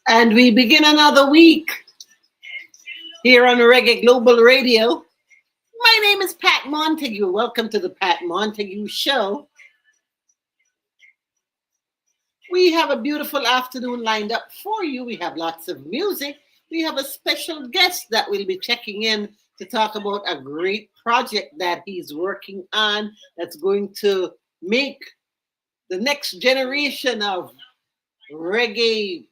And we begin another week here on Reggae Global Radio. My name is Pat Montague. Welcome to the Pat Montague Show. We have a beautiful afternoon lined up for you. We have lots of music. We have a special guest that will be checking in to talk about a great project that he's working on that's going to make the next generation of reggae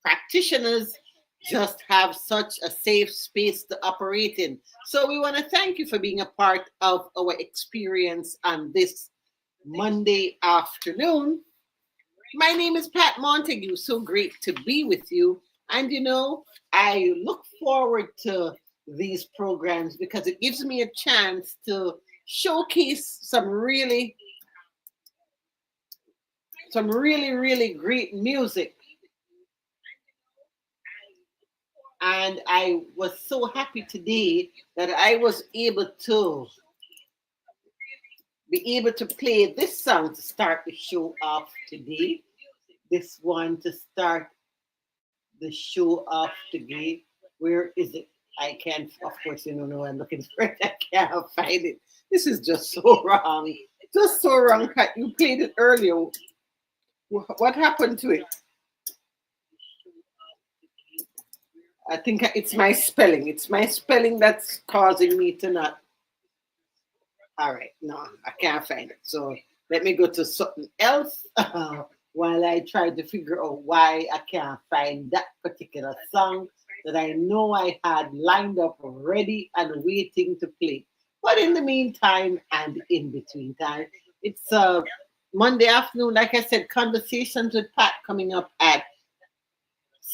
practitioners just have such a safe space to operate in. So we want to thank you for being a part of our experience on this Monday afternoon. My name is Pat Montague. So great to be with you. And I look forward to these programs because it gives me a chance to showcase some really, really great music. And I was so happy today that I was able to play this song to start the show off today. This one to start the show off today. Where is it? I can't, of course, no, I'm looking for it. I can't find it. This is just so wrong. Just so wrong, Pat. You played it earlier. What happened to it? I think it's my spelling. It's my spelling that's causing me to not. All right, no, I can't find it. So let me go to something else while I try to figure out why I can't find that particular song that I know I had lined up ready and waiting to play. But in the meantime and in between time, it's Monday afternoon. Like I said, Conversations with Pat coming up at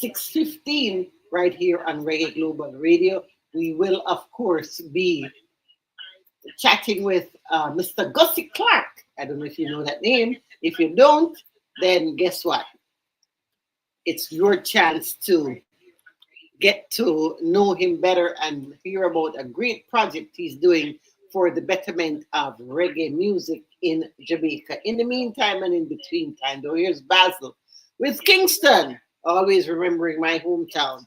6:15 right here on Reggae Global Radio. We will, of course, be chatting with Mr. Gussie Clarke. I don't know if you know that name. If you don't, then guess what? It's your chance to get to know him better and hear about a great project he's doing for the betterment of reggae music in Jamaica. In the meantime and in between time, though, here's Basil with Kingston. Always remembering my hometown.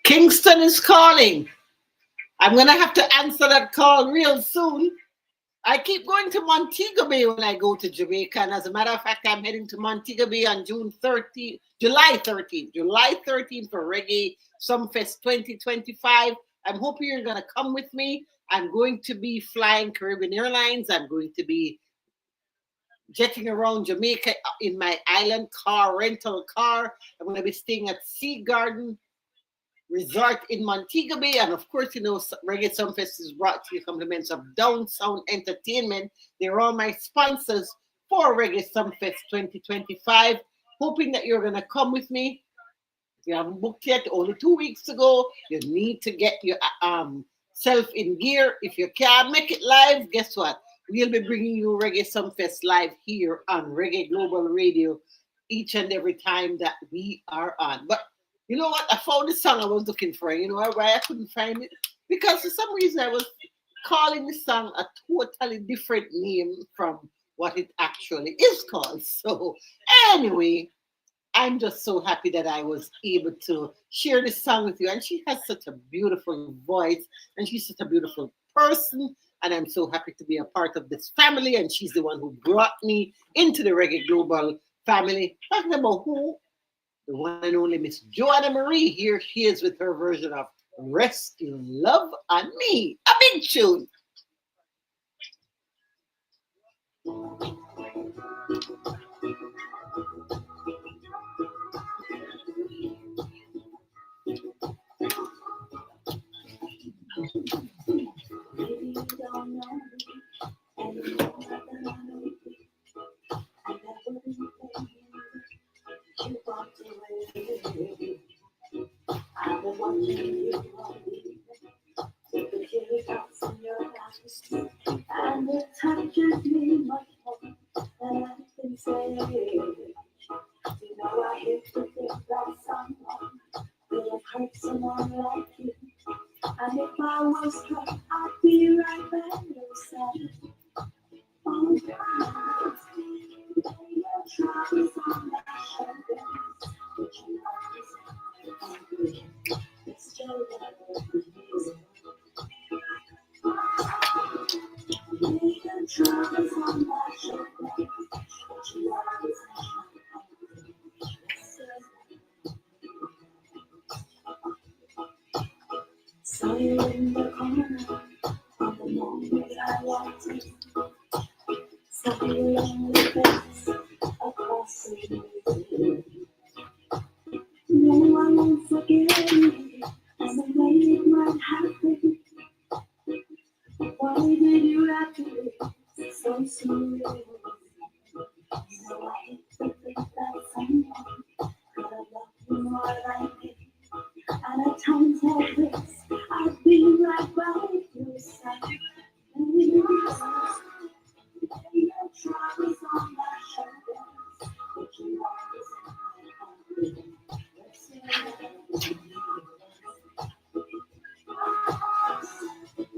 Kingston is calling. I'm going to have to answer that call real soon. I keep going to Montego Bay when I go to Jamaica. And as a matter of fact, I'm heading to Montego Bay on July 13th for Reggae Sumfest 2025. I'm hoping you're going to come with me. I'm going to be flying Caribbean Airlines. I'm going to be jetting around Jamaica in my island car, rental car. I'm going to be staying at Sea Garden Resort in Montego Bay. And of course, you know, Reggae Sumfest is brought to you compliments of Down Sound Entertainment. They're all my sponsors for Reggae Sumfest 2025. Hoping that you're going to come with me. If you haven't booked yet, only 2 weeks to go. You need to get your self in gear. If you can't make it live, guess what? We'll be bringing you Reggae Sumfest live here on Reggae Global Radio each and every time that we are on. But you know what? I found the song I was looking for. You know why I couldn't find it? Because for some reason I was calling the song a totally different name from what it actually is called. So anyway, I'm just so happy that I was able to share this song with you. And she has such a beautiful voice and she's such a beautiful person. And I'm so happy to be a part of this family. And she's the one who brought me into the Reggae Global family. Talking about who? The one and only Miss Joanna Marie. Here she is with her version of Rest Your Love on Me. A big tune. You walked away. I've been watching you all evening. With the teardrops in your eyes, and it touches me much more than I can say. You know I hate to think that someone would have hurt someone like you. And if I was hurt, I'd be right by your side. Oh, God, lay your troubles on my shoulders. But you know it's your love. Lay your troubles on my shoulders. But you know saw you in the corner on the moment I walked in. Saw your lonely face across the room. No, I won't forget you, and the way it might happen. Why did you have to be so soon? You know I hate to think that someone could have loved you more like me. And at times like this, I've been right by your side. And you know, lay your troubles on my shoulders. But you always have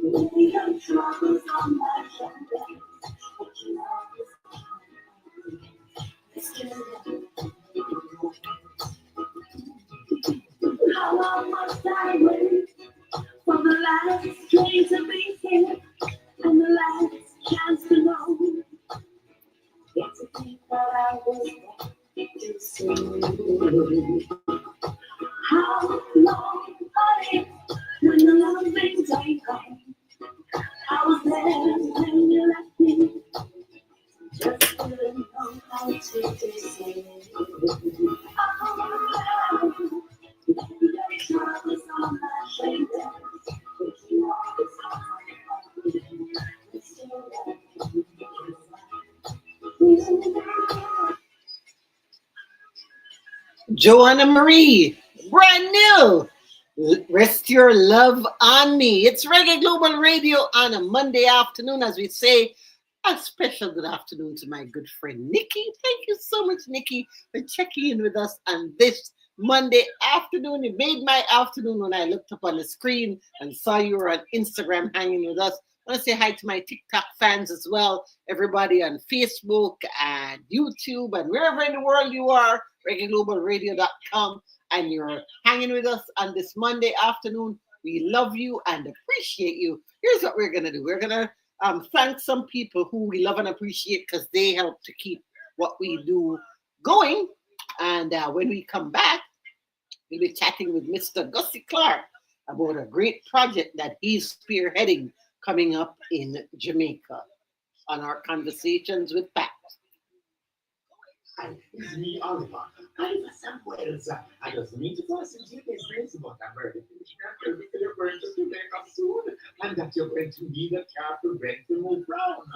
lay your troubles on my shoulders. But you always how long must I wait for the last train to be here and the last chance to know? Get to think that I was wrong too soon. How long, honey, when the loving day comes? I was there when you left me. Just didn't know how to say. Oh, your troubles on my shoulders. But you always Joanna Marie, brand new. Rest Your Love on Me. It's Reggae Global Radio on a Monday afternoon, as we say. A special good afternoon to my good friend Nikki. Thank you so much, Nikki, for checking in with us on this Monday afternoon. You made my afternoon when I looked up on the screen and saw you were on Instagram hanging with us. I want to say hi to my TikTok fans as well. Everybody on Facebook and YouTube and wherever in the world you are, reggaeglobalradio.com, and you're hanging with us on this Monday afternoon. We love you and appreciate you. Here's what we're gonna do. We're gonna thank some people who we love and appreciate because they help to keep what we do going. And when we come back, we'll be chatting with Mr. Gussie Clarke about a great project that he's spearheading coming up in Jamaica on our conversations with Pat. And it's me, Oliver. I was somewhere else. I just need to go see you this place, but I'm ready to finish my work to the burn to make up soon. And that you're going to need a car to rent to move around.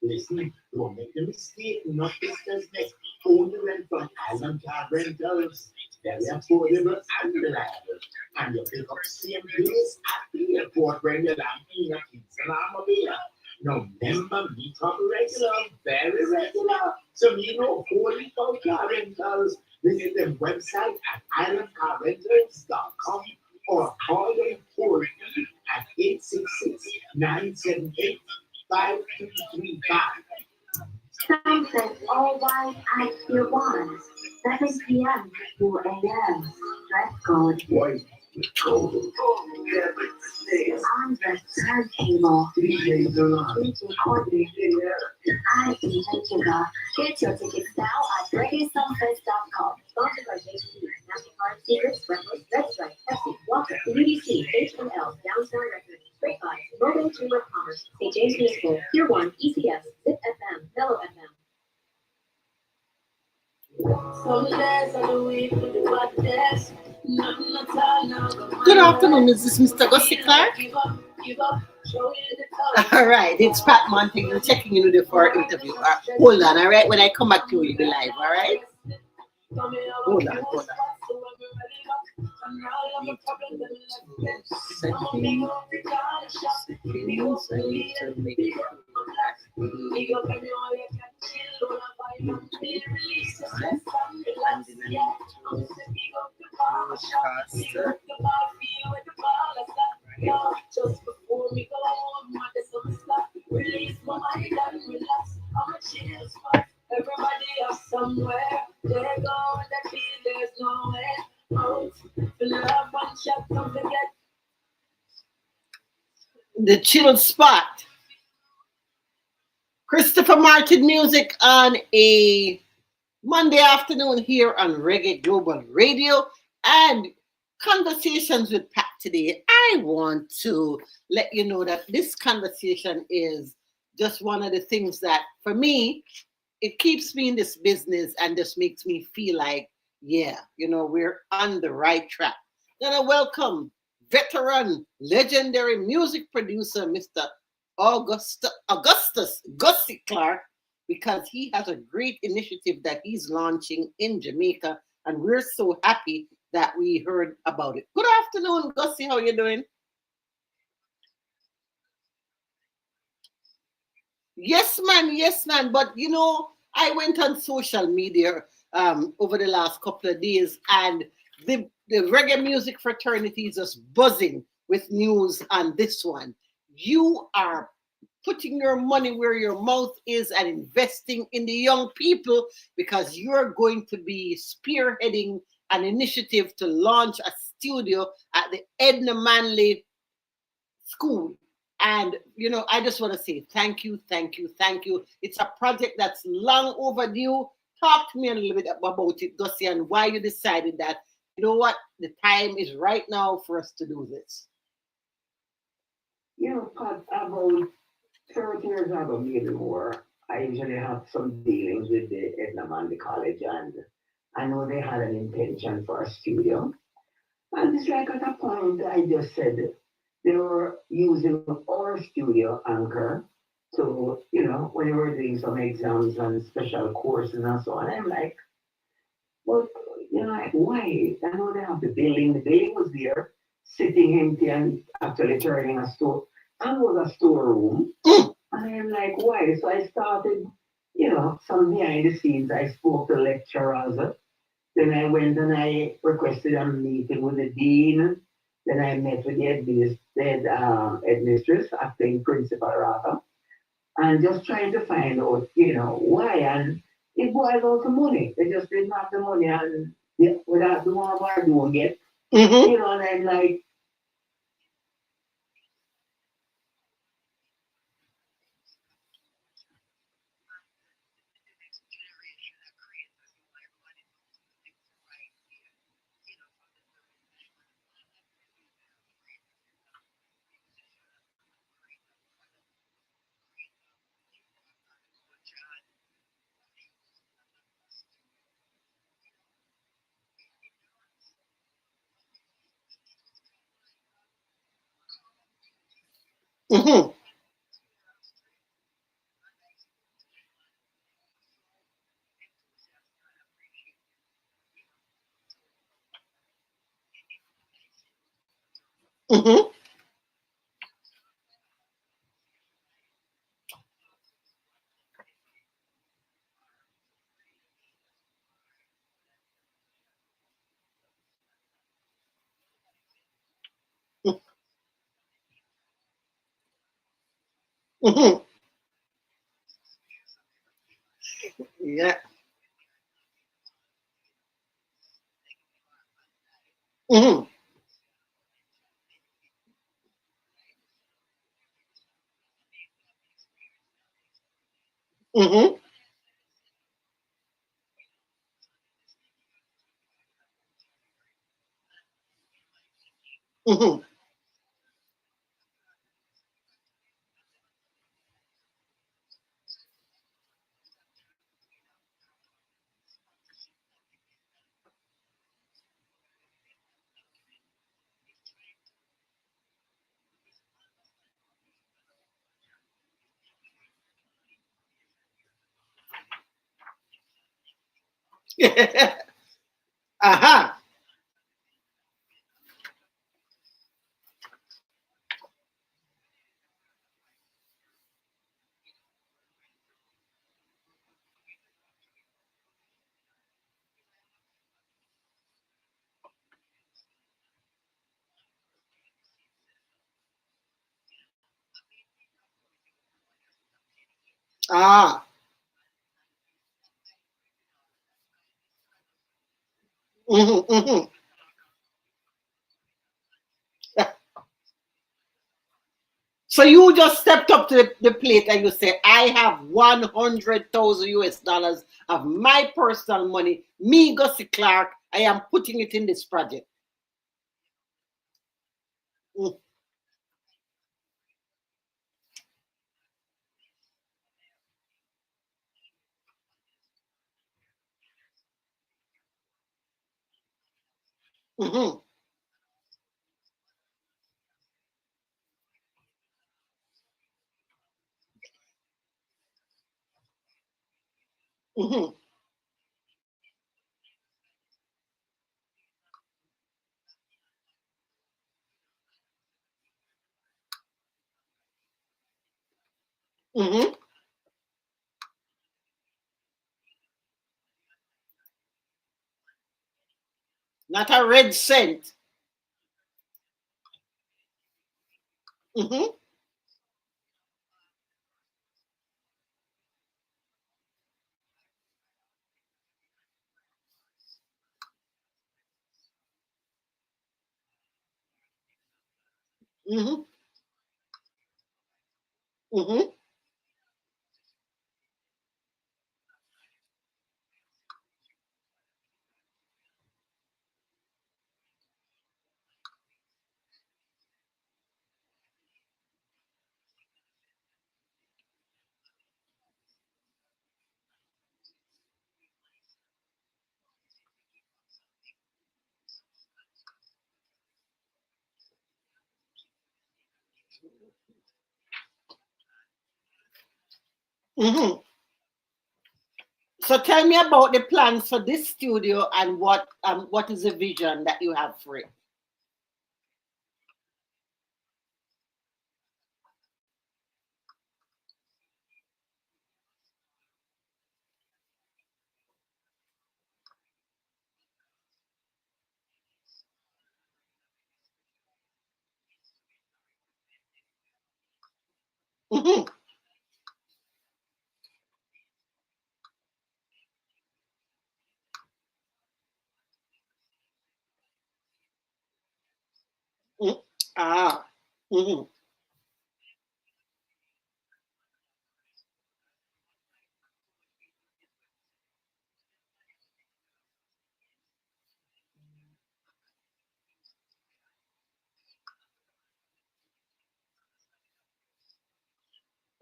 Listen, don't make the mistake, not discuss next. Only rent from Island Car Rentals. Very affordable and reliable. And you pick up same place at the airport when you're landing your kids and automobile. No, member, me come regular, very regular. So you know, holy for car rentals. Visit their website at islandcarrentals.com or call them for at 866-978-5235. Sunset all white at your one. 7 p.m. to 8 a.m. Dress code. White. On the turntable, DJ Courtney, I see Ventura. Get your tickets now at reggaesunfest.com. Sponsored by JT, MasterCard, Secrets, Breakfast, Let's Right, Pepsi, Walker, UDC, HML, Downstar Records, Grapevine, Mobile Chamber of Commerce, St. James Municipal, Pier 1, ECS, Zip FM, Mellow FM. Some days I do it for the bad days. Good afternoon, is this Mr. Gussie Clarke? All right, it's Pat Montague checking in with you for our interview. Hold on, all right? When I come back to you, you'll be live, all right? Hold on. Just before we go on, there's some stuff. Release my mind and relax. I'm a chill spot. Everybody else somewhere. They go and they feel there's nowhere out. Fill it up and shut, don't forget. The chill spot. Christopher Martin music on a Monday afternoon here on Reggae Global Radio and Conversations with Pat today. I want to let you know that this conversation is just one of the things that, for me, it keeps me in this business and just makes me feel like, yeah, we're on the right track. Then I welcome veteran, legendary music producer, Mr. Augustus Gussie Clarke, because he has a great initiative that he's launching in Jamaica, and we're so happy that we heard about it. Good afternoon, Gussie. How are you doing? Yes, man. Yes, man. But I went on social media over the last couple of days, and the reggae music fraternity is just buzzing with news on this one. You are putting your money where your mouth is and investing in the young people because you're going to be spearheading an initiative to launch a studio at the Edna Manley School. And, I just want to say thank you, thank you, thank you. It's a project that's long overdue. Talk to me a little bit about it, Gussie, and why you decided that, you know what, the time is right now for us to do this. Pat, about 30 years ago, maybe more, I usually have some dealings with the Edna Manley College, and I know they had an intention for a studio. And it's like at a point, I just said they were using our studio anchor to, when they were doing some exams and special courses and so on. I'm like, but, why? I know they have the building. The building was there, sitting empty and actually turning a store. And was a storeroom. And I'm like, why? So I started, some behind the scenes. I spoke to lecturers. Then I went and I requested a meeting with the dean. Then I met with the headmistress, acting principal rather, and just trying to find out, why. And it boils out to money. They just didn't have the money, and without the more bar doing it, Mm-hmm. and I'm like, Mm-hmm. Mm-hmm. Mm-hmm. Yeah. Mm-hmm. Mm-hmm. Mm-hmm. Aha. Ah. Mm-hmm. Mm-hmm. So you just stepped up to the plate and you say, I have 100,000 US dollars of my personal money, me, Gussie Clarke, I am putting it in this project. Mm-hmm. Mm-hmm. Mm-hmm. Not a red cent. Mm-hmm. Mm-hmm. Mm-hmm. Mm-hmm. So tell me about the plans for this studio and what is the vision that you have for it. Mm-hmm. Mm. Ah. Mm-hmm.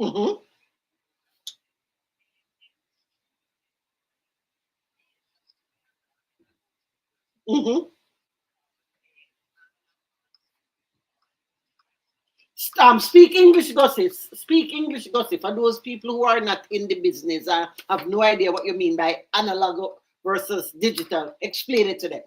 Mm-hmm. Mm-hmm. Speak English, gossip. Speak English, gossip. For those people who are not in the business, have no idea what you mean by analog versus digital. Explain it to them.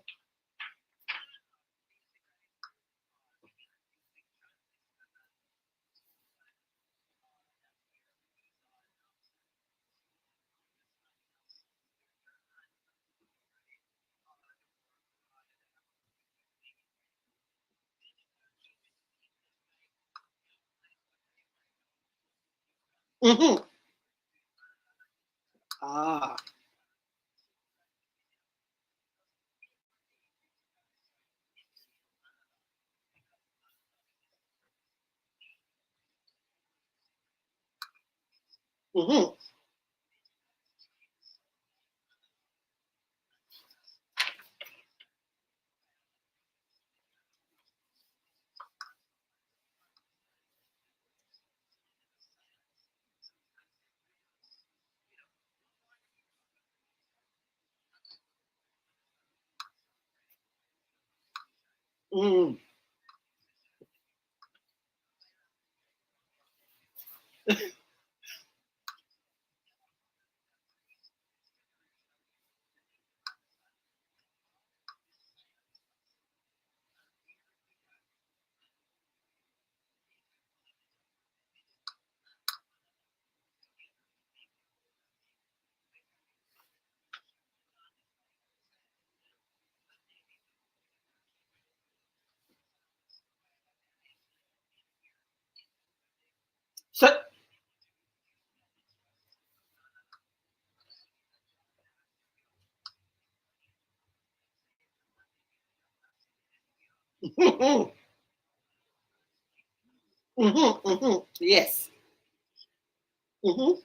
Mm-hmm. Ah. Mm-hmm. Mm-hmm. So, mm-hmm. Mm-hmm. Mm-hmm. Yes. Mm-hmm.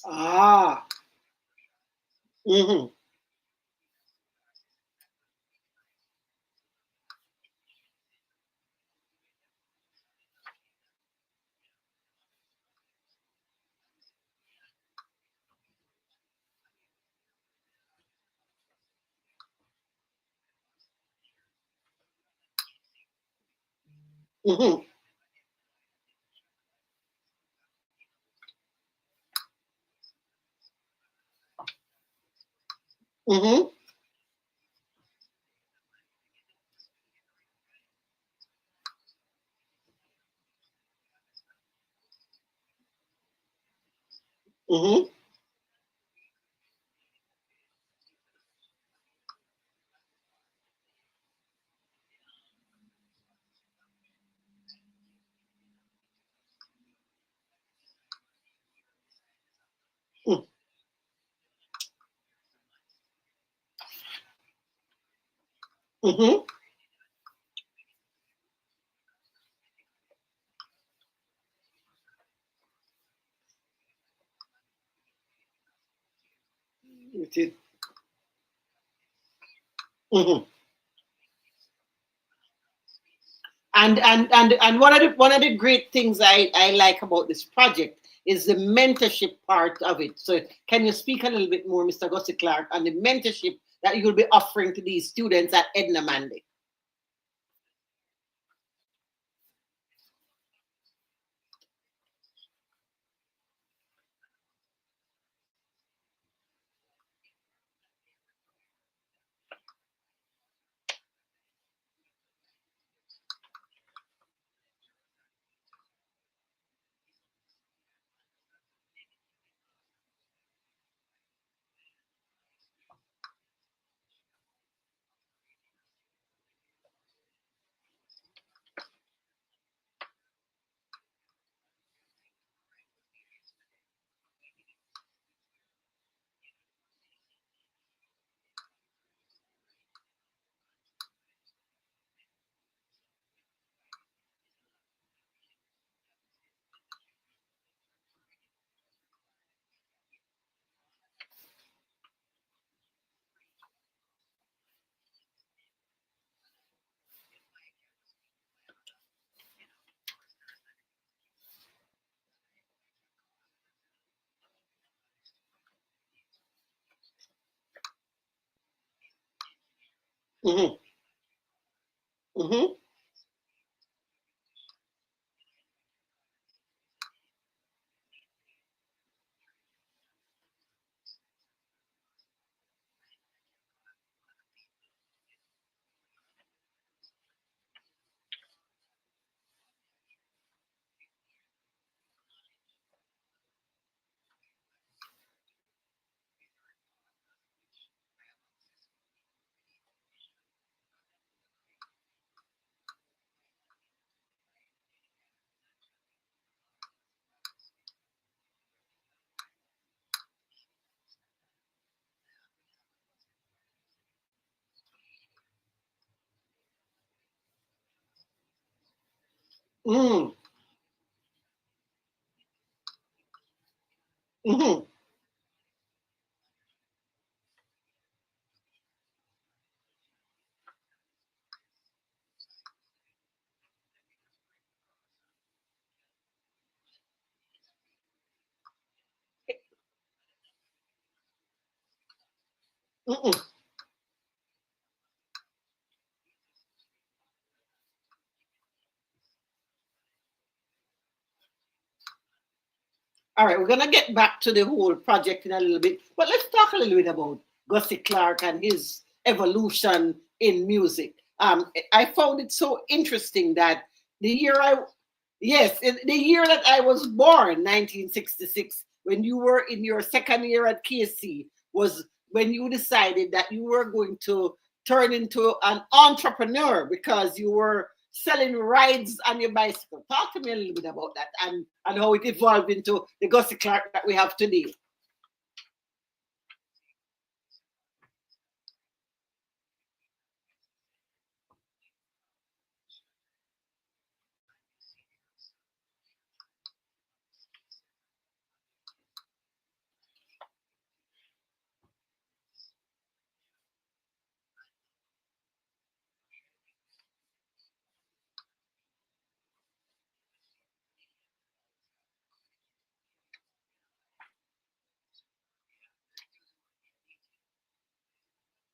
Ah. Mm-hmm. Mm-hmm. Mm-hmm. Mm-hmm. Mm-hmm. Mm-hmm. And one of the great things I like about this project is the mentorship part of it. So can you speak a little bit more, Mr. Gussie Clarke, on the mentorship that you'll be offering to these students at Edna Mandy? Mm-hmm. Mm-hmm. Mm-hmm. Mm-hmm. Mm-hmm. All right, we're gonna get back to the whole project in a little bit, but let's talk a little bit about Gussie Clarke and his evolution in music. I found it so interesting that the year I, yes, the year that I was born, 1966, when you were in your second year at KC, was when you decided that you were going to turn into an entrepreneur because you were selling rides on your bicycle. Talk to me a little bit about that and how it evolved into the Gussie Clarke that we have today.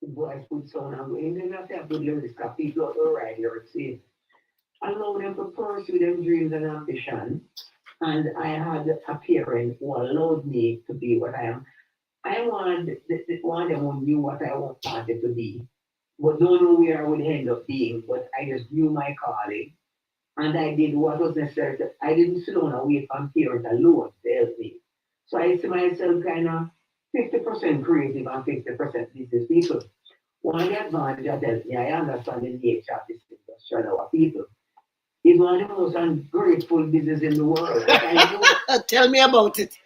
Boys put sound and going, they have to have good lyrics because people out there write lyrics in. Allow them to pursue them dreams and ambition. And I had a parent who allowed me to be what I am. I want one of them who knew what I wanted to be, but don't know where I would end up being. But I just knew my calling, and I did what was necessary. I didn't sit down and wait for parents alone to help me. So I see myself kind of 50% creative and 50% business people. One advantage that helped me, I understand the nature of this industry and our people. It's one of the most ungrateful business in the world. I know Tell me about it.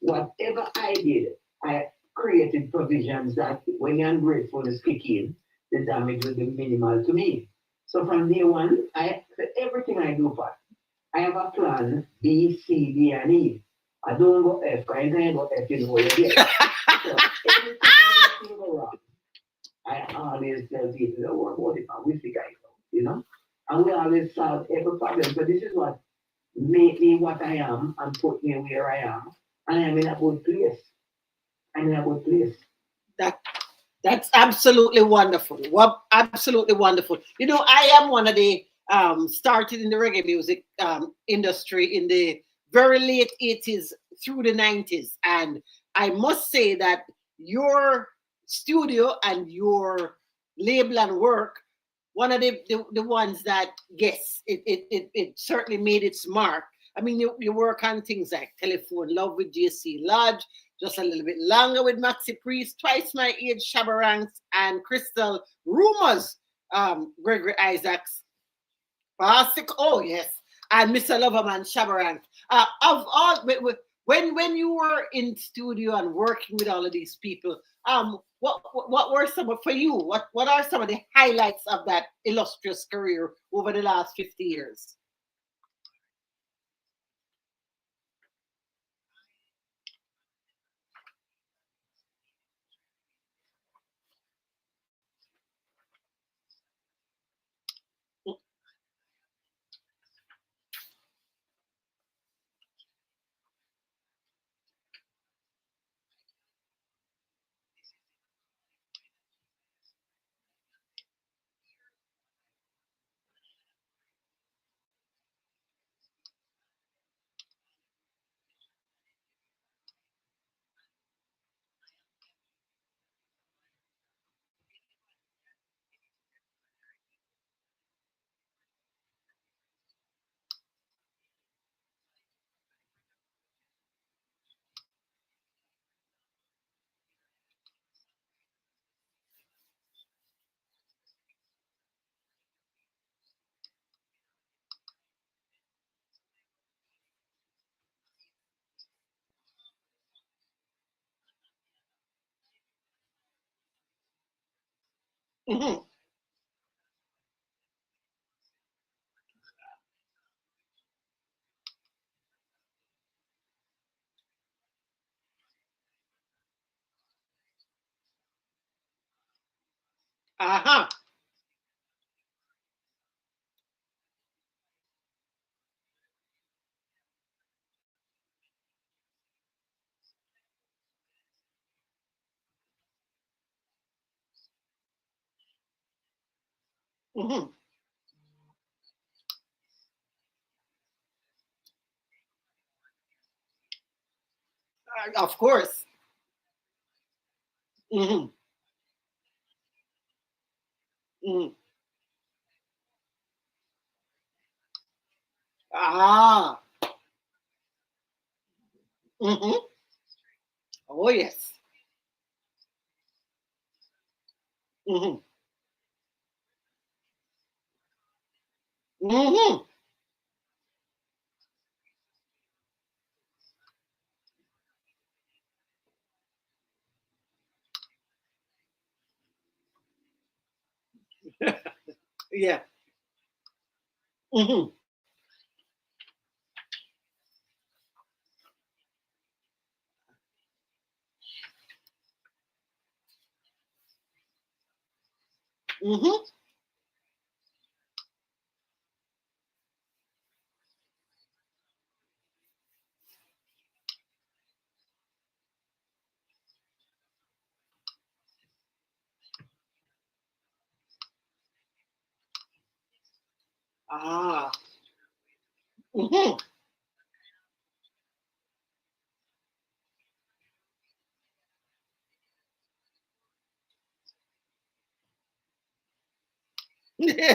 whatever I did, I created provisions that when the ungratefulness kick in, the damage will be minimal to me. So from day one, for everything I do, Pat, I have a plan B, C, D, and E. I don't go F, because I go F, you know what you get. So everything go wrong. I always tell people, don't worry about it, man. We figure it out, you know? And we always solve every problem. So this is what made me what I am and put me where I am. And I'm in a good place. I'm in a good place. That That's absolutely wonderful. Absolutely wonderful. You know, I am one of the started in the reggae music industry in the very late 80s through the 90s. And I must say that your studio and your label and work, one of the ones that, yes, it certainly made its mark. I mean, you work on things like Telephone Love with JC Lodge, just a little bit longer with Maxi Priest, Twice My Age, Shabaranks, and Crystal Rumors, Gregory Isaacs, Plastic, oh yes, and Mr. Loverman, Shabarank. Of all, when you were in studio and working with all of these people, what were some of, for you? What are some of the highlights of that illustrious career over the last 50 years? Mhm. Uh-huh. Mhm. Of course. Mhm. Mhm. Ah. Mhm. Oh yes. Mhm. Mhm. Yeah. Mhm. Mhm. Ah. Mhm.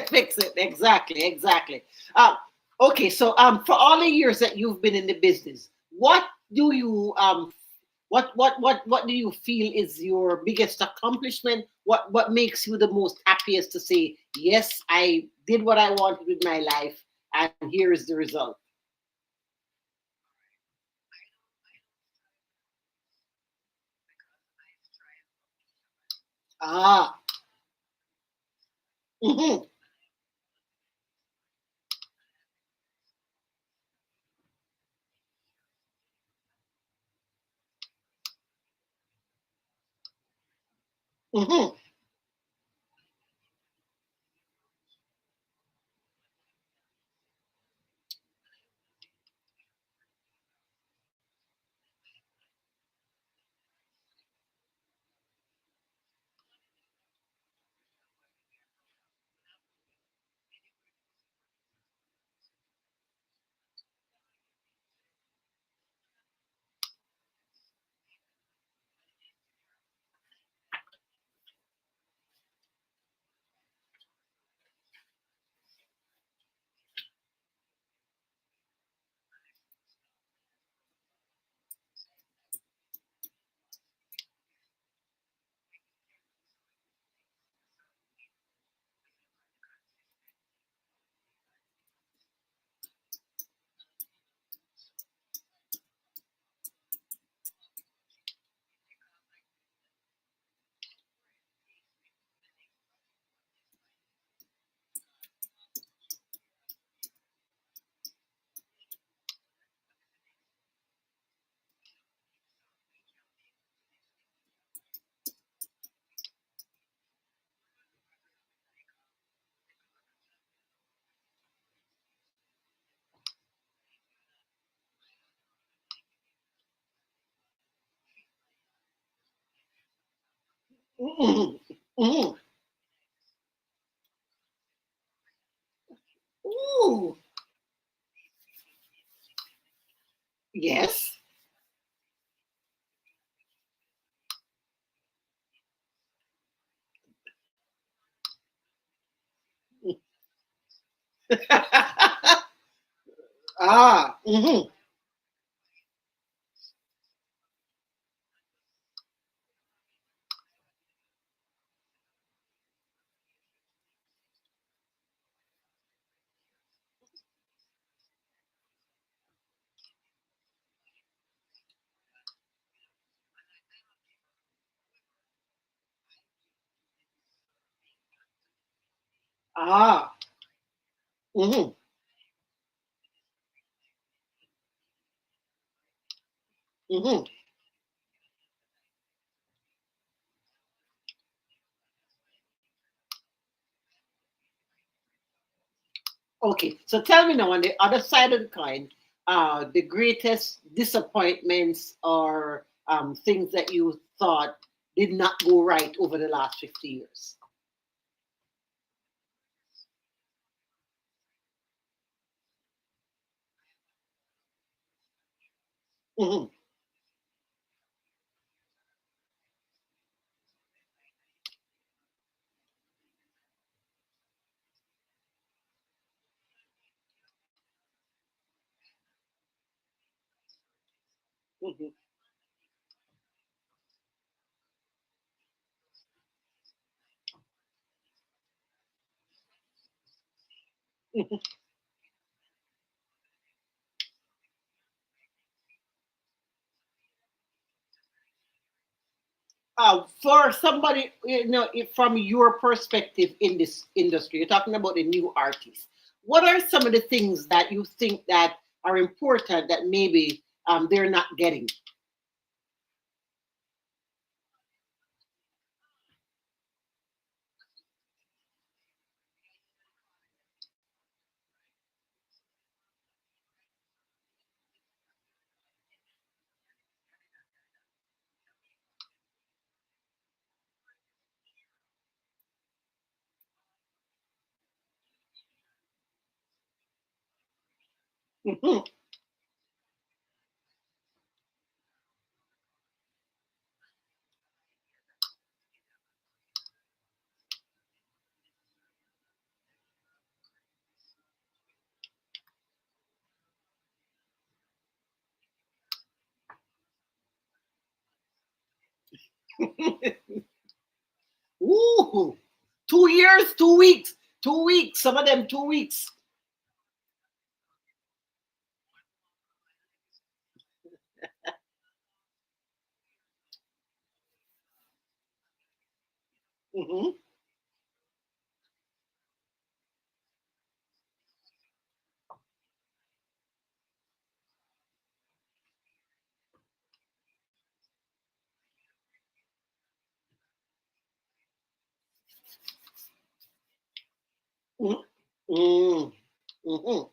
Fix it. Exactly. Exactly. Okay. So, for all the years that you've been in the business, what do you what do you feel is your biggest accomplishment? What makes you the most happiest to say, yes, I did what I wanted with my life, and here is the result. Ah. Mm-hmm. Mm-hmm. Mm, mm. Ooh, yes. Ah, mhm. Ah, mhm, mhm. Okay, so tell me now, on the other side of the coin, the greatest disappointments or things that you thought did not go right over the last 50 years. Mhm, mhm, mhm. For somebody, from your perspective in this industry, you're talking about the new artists. What are some of the things that you think that are important that maybe they're not getting? Mhm, Ooh, 2 years, 2 weeks, 2 weeks. Some of them 2 weeks. Mhm, mhm, mhm, mhm,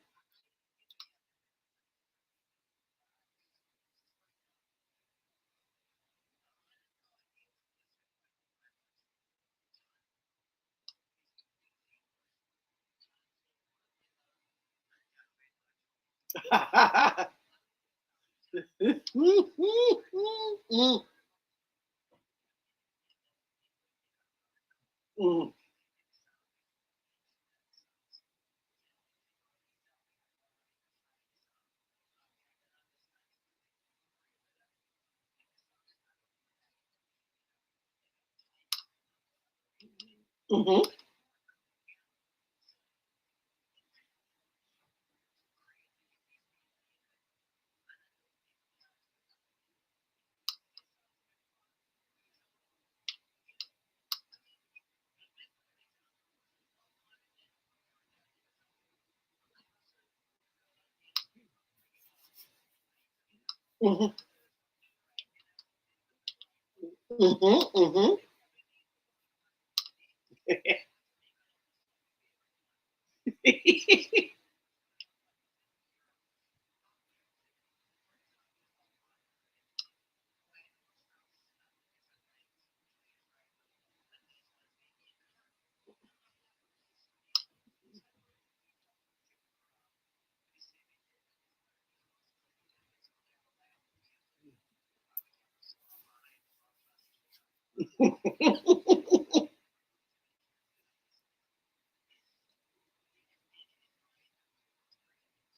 mhm, mhm, mhm, mhm, mhm, mhm.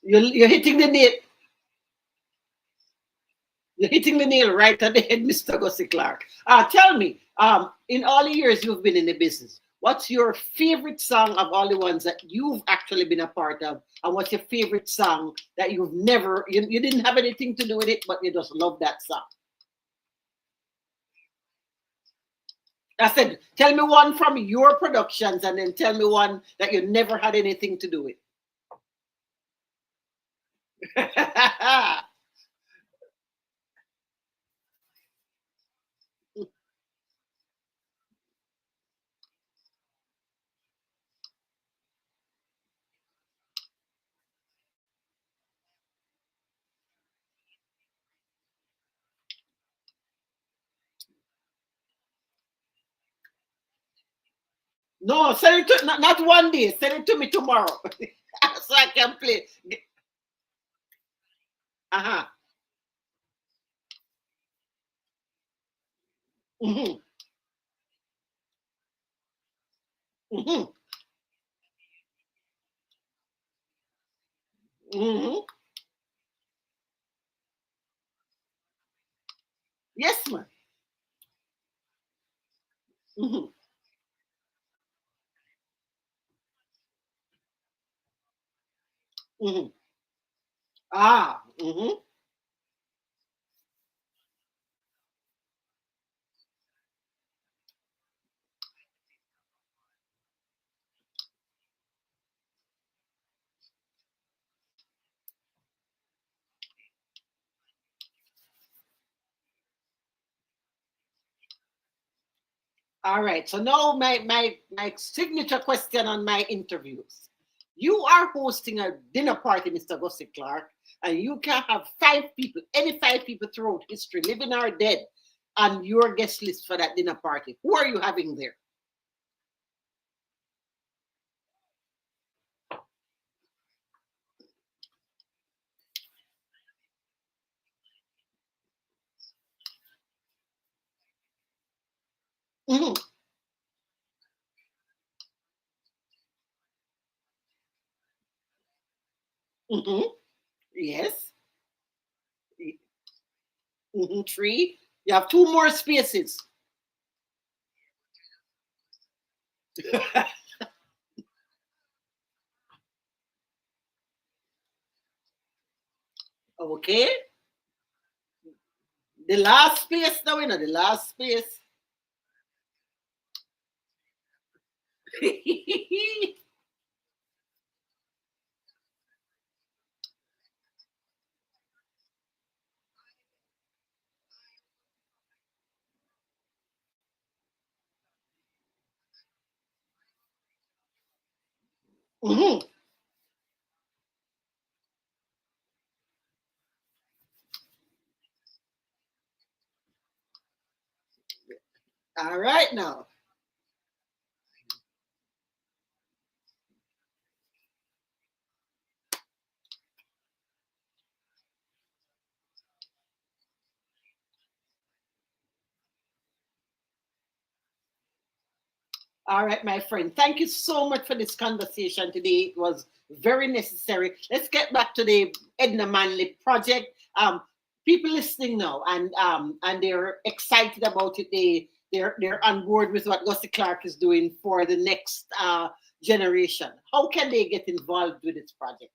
You're hitting the nail. You're hitting the nail right on the head, Mr. Gussie Clarke. Tell me, in all the years you've been in the business, what's your favorite song of all the ones that you've actually been a part of? And what's your favorite song that you've never, you didn't have anything to do with it, but you just love that song? I said, tell me one from your productions and then tell me one that you never had anything to do with. No, send it to not one day. Send it to me tomorrow, so I can play. Uh huh. Hmm. Hmm. Hmm. Yes, man. Hmm. Hmm. Ah. Hmm. All right. So now my signature question on my interviews. You are hosting a dinner party, Mr. Gussie Clarke, and you can have 5 people, any 5 people throughout history, living or dead, on your guest list for that dinner party. Who are you having there? Hmm. Hmm. Yes. Hmm. Three. You have two more spaces. Okay. The last space now, the last space. Mhm. All right now. All right, my friend. Thank you so much for this conversation today. It was very necessary. Let's get back to the Edna Manley project. People listening now and they're excited about it. They're on board with what Gussie Clarke is doing for the next generation. How can they get involved with this project?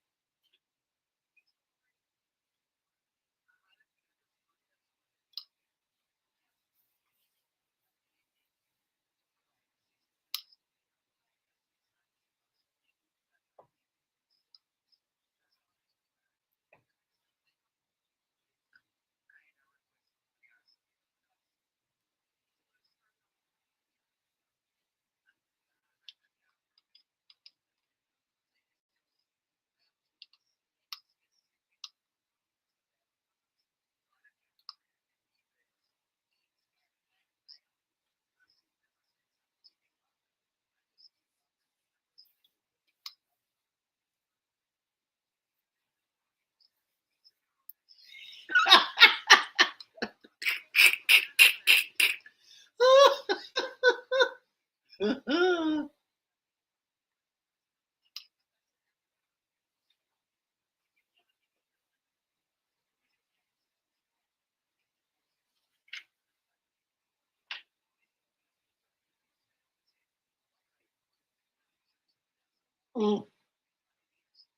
Mm,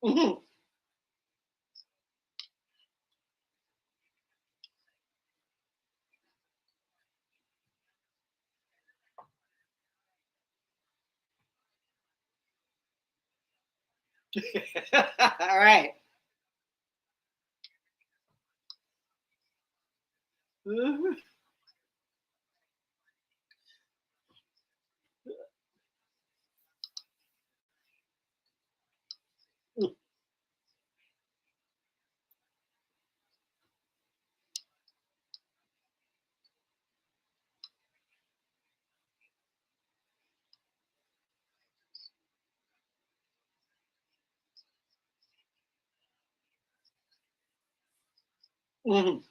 mhm. All right. Mhm. Mhm.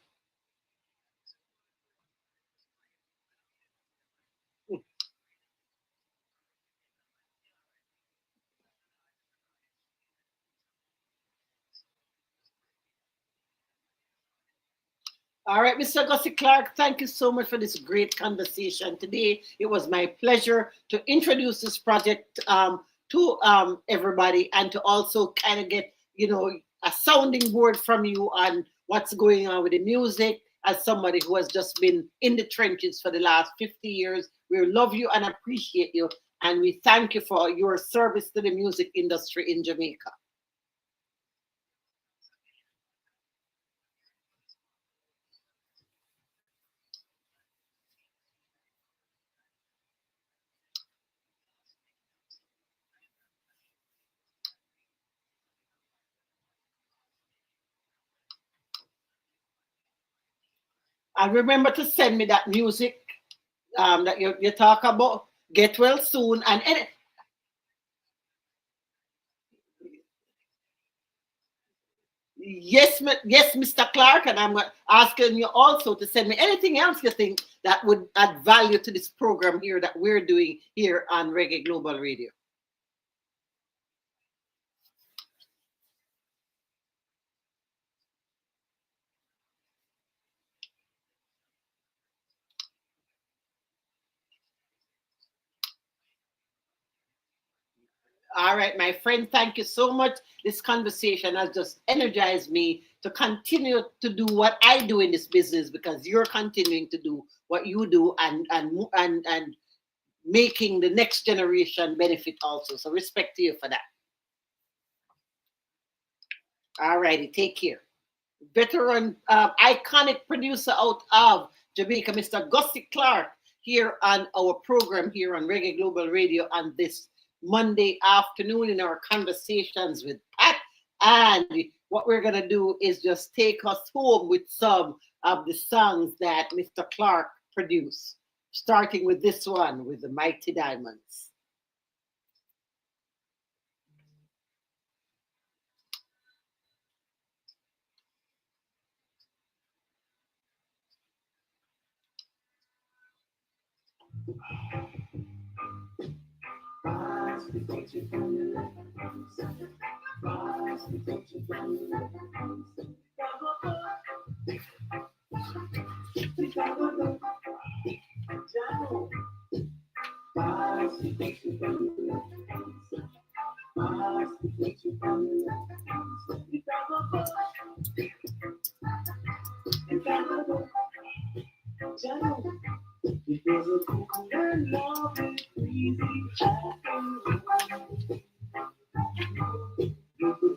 All right, Mr. Gussie Clarke, thank you so much for this great conversation today. It was my pleasure to introduce this project to everybody and to also kind of get, a sounding board from you on what's going on with the music. As somebody who has just been in the trenches for the last 50 years, we love you and appreciate you. And we thank you for your service to the music industry in Jamaica. And remember to send me that music that you talk about. Get well soon. And yes, yes, Mr. Clark, and I'm asking you also to send me anything else you think that would add value to this program here that we're doing here on Reggae Global Radio. All right, my friend, thank you so much. This conversation has just energized me to continue to do what I do in this business because you're continuing to do what you do and making the next generation benefit also. So respect to you for that. All righty, take care. Veteran, iconic producer out of Jamaica, Mr. Gussie Clarke, here on our program here on Reggae Global Radio on this Monday afternoon in our conversations with Pat. And what we're going to do is just take us home with some of the songs that Mr. Clarke produced, starting with this one with the Mighty Diamonds.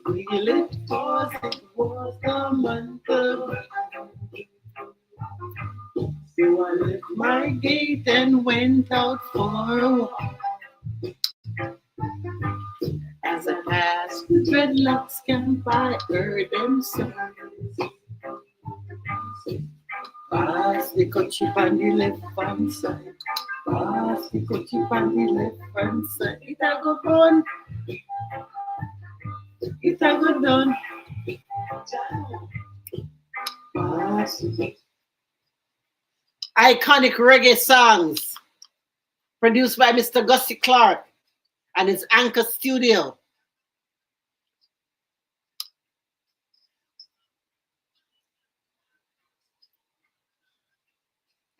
Feel it was the month of. So I left my gate and went out for a walk. As I passed the dreadlocks camp, I heard them say, pass the chip on the left hand side. Pass the chip on the left hand side. It a go done. It a go done. Pass. Iconic reggae songs produced by Mr. Gussie Clarke and his Anchor Studio.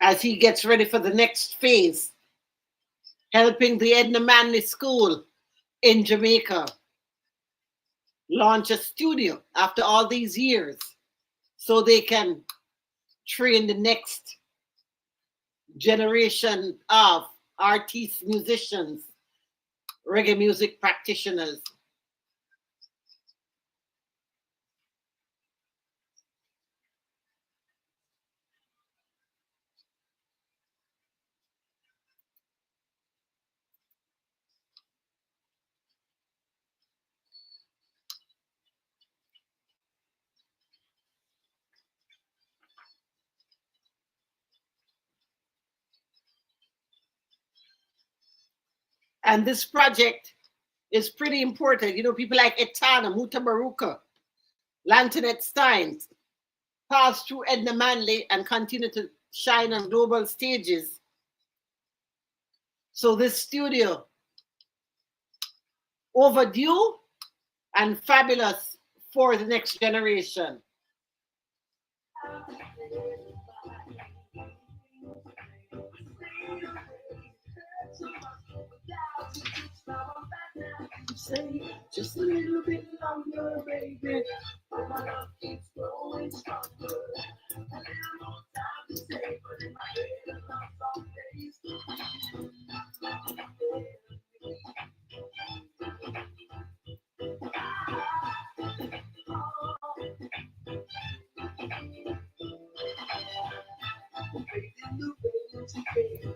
As he gets ready for the next phase, helping the Edna Manley School in Jamaica launch a studio after all these years so they can train the next generation of artists, musicians, reggae music practitioners. And this project is pretty important. You know, people like Etana, Mutabaruka, Lantoinette Steins passed through Edna Manley and continue to shine on global stages. So this studio, overdue and fabulous for the next generation. Say just a little bit longer, baby. But my love keeps growing stronger. A little more time to stay, but in my head, I love some days. In the rain together,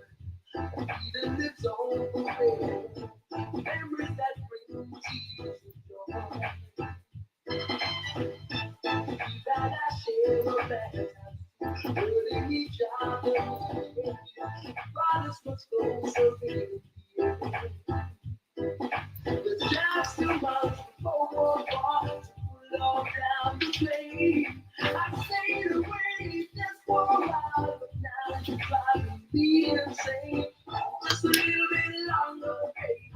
even lives on the way. Memories that bring tears of joy. That I share a better time, holding each other. Brought us much closer, baby. There's just too much before we're apart to pull all down the flame. I stayed away just for a while, but now you're driving me insane. Just a little bit longer, baby.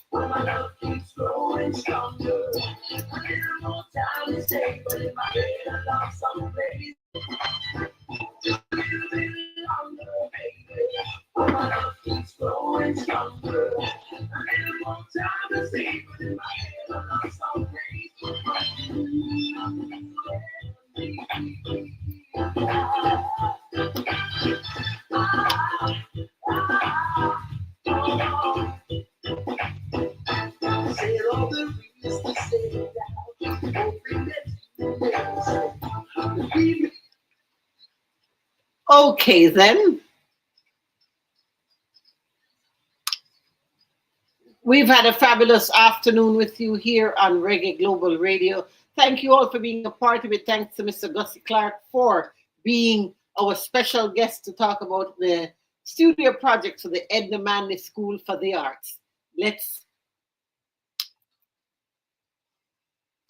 When my love keeps growing stronger. A little more time to stay, but in my head I lost some place. Just a little bit longer, baby. When my love keeps growing stronger. A little more time to stay, but in my head I lost some place. Said all the reasons to say now, hoping that you will say, Okay, then. We've had a fabulous afternoon with you here on Reggae Global Radio. Thank you all for being a part of it. Thanks to Mr. Gussie Clarke for being our special guest to talk about the studio project for the Edna Manley School for the Arts. Let's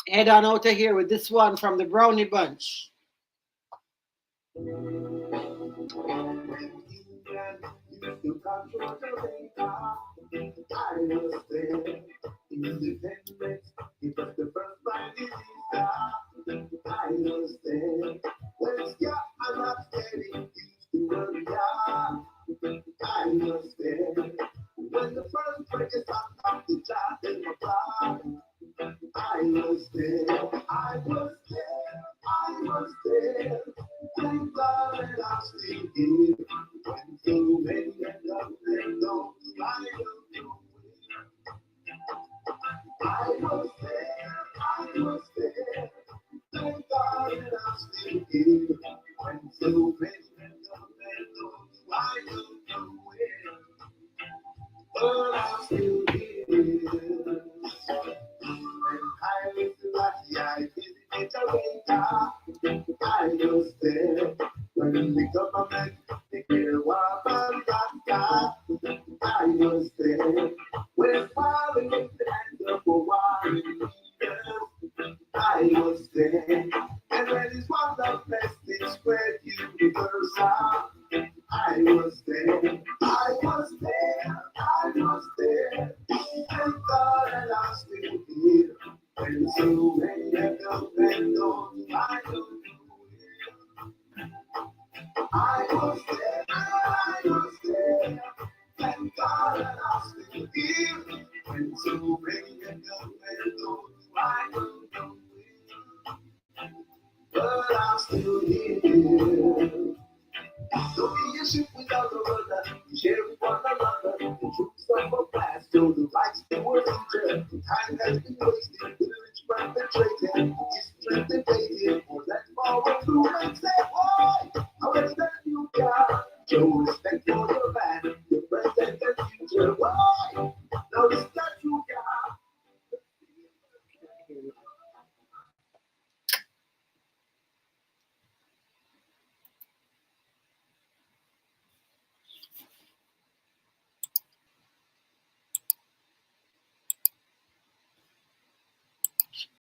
head on out of here with this one from the Brownie Bunch. I was there, independent, it was the first Friday I was there, when Scott and not steady used to worry I was there, when the first breakers off the chart in my car. I was there, I was there, I was there, thank God that I'm still here, when so many end up there, don't I don't know. I was there, thank God that I'm still here, when so many end up there, don't I don't know where, but I'm still here. I was lucky, I visited Jamaica. I was there when the government declared war on Bangkok. I was there when Parliament and the war in England. I was there, and when it's one of message spread universal. I was there, I was there. stay. Thank God that I'm still here. When to bring a gun and go, I don't know but I'm still here. Don't be a ship without a rudder. You share with one another. The troops of a past till the rights they were injured. Time has been wasted. The rich man betrayed. History debated. For that moral through and say, why? How is that you got? Show respect for your man, your present and future. Why?